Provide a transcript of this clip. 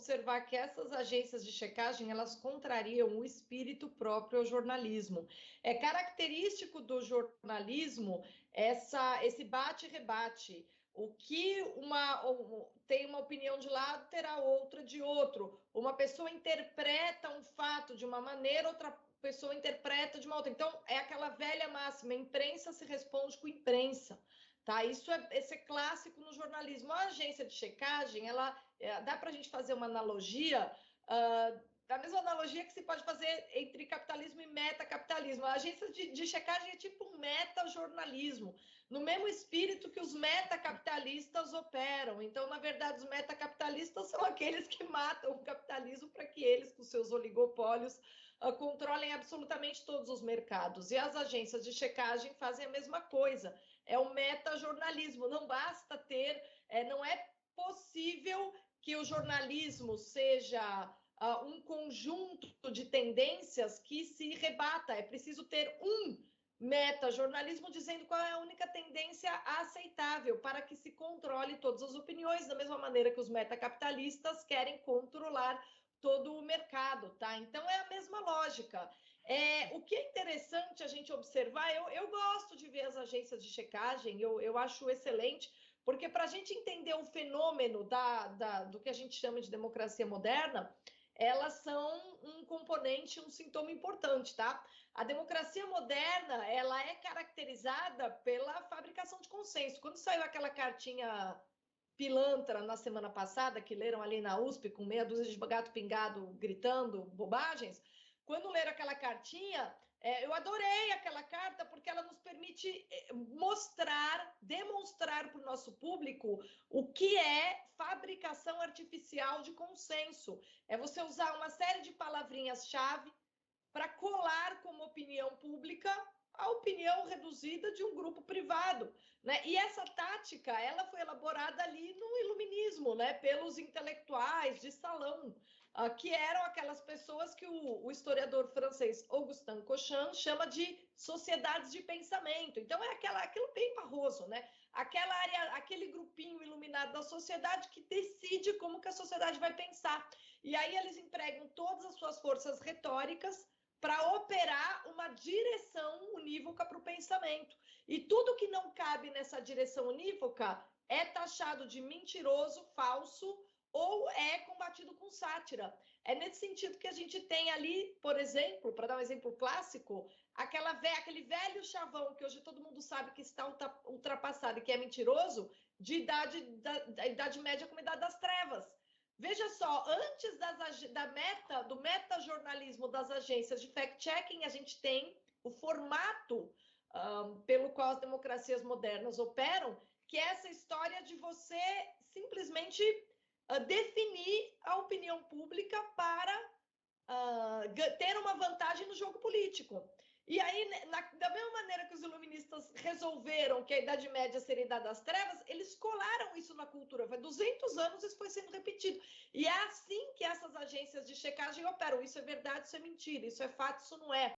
observar que essas agências de checagem, elas contrariam o espírito próprio ao jornalismo. É característico do jornalismo esse bate e rebate. O que tem uma opinião de lado, terá outra de outro. Uma pessoa interpreta um fato de uma maneira, outra pessoa interpreta de uma outra. Então, é aquela velha máxima, imprensa se responde com imprensa. Tá? Esse é clássico no jornalismo. A agência de checagem, dá para a gente fazer uma analogia, da mesma analogia que se pode fazer entre capitalismo e metacapitalismo. A agência de checagem é tipo um metajornalismo, no mesmo espírito que os metacapitalistas operam. Então, na verdade, os metacapitalistas são aqueles que matam o capitalismo para que eles, com seus oligopólios, controlem absolutamente todos os mercados. E as agências de checagem fazem a mesma coisa. É o metajornalismo. Não basta ter, não é possível que o jornalismo seja um conjunto de tendências que se rebata. É preciso ter um metajornalismo dizendo qual é a única tendência aceitável para que se controle todas as opiniões, da mesma maneira que os metacapitalistas querem controlar todo o mercado, tá? Então é a mesma lógica. O que é interessante a gente observar, eu gosto de ver as agências de checagem, eu acho excelente, porque para a gente entender o fenômeno do que a gente chama de democracia moderna, elas são um componente, um sintoma importante, tá? A democracia moderna, ela é caracterizada pela fabricação de consenso. Quando saiu aquela cartinha pilantra na semana passada, que leram ali na USP, com meia dúzia de gato pingado gritando bobagens, quando leram aquela cartinha, eu adorei aquela carta, porque ela nos permite demonstrar para o nosso público o que é fabricação artificial de consenso. É você usar uma série de palavrinhas-chave para colar como opinião pública a opinião reduzida de um grupo privado, né? E essa tática, ela foi elaborada ali no iluminismo, né? Pelos intelectuais de salão, que eram aquelas pessoas que o historiador francês Augustin Cochin chama de sociedades de pensamento. Então, é aquilo bem parroso, né? Aquela área, aquele grupinho iluminado da sociedade que decide como que a sociedade vai pensar. E aí eles empregam todas as suas forças retóricas para operar uma direção unívoca para o pensamento. E tudo que não cabe nessa direção unívoca é taxado de mentiroso, falso, ou é combatido com sátira. É nesse sentido que a gente tem ali, por exemplo, para dar um exemplo clássico, aquele velho chavão que hoje todo mundo sabe que está ultrapassado e que é mentiroso, da Idade Média como Idade das Trevas. Veja só, antes do metajornalismo das agências de fact-checking, a gente tem o formato pelo qual as democracias modernas operam, que é essa história de você simplesmente definir a opinião pública para ter uma vantagem no jogo político. E aí, da mesma maneira que os iluministas resolveram que a Idade Média seria a Idade das Trevas, eles colaram isso na cultura. Foi 200 anos isso foi sendo repetido. E é assim que essas agências de checagem operam. Isso é verdade, isso é mentira, isso é fato, isso não é.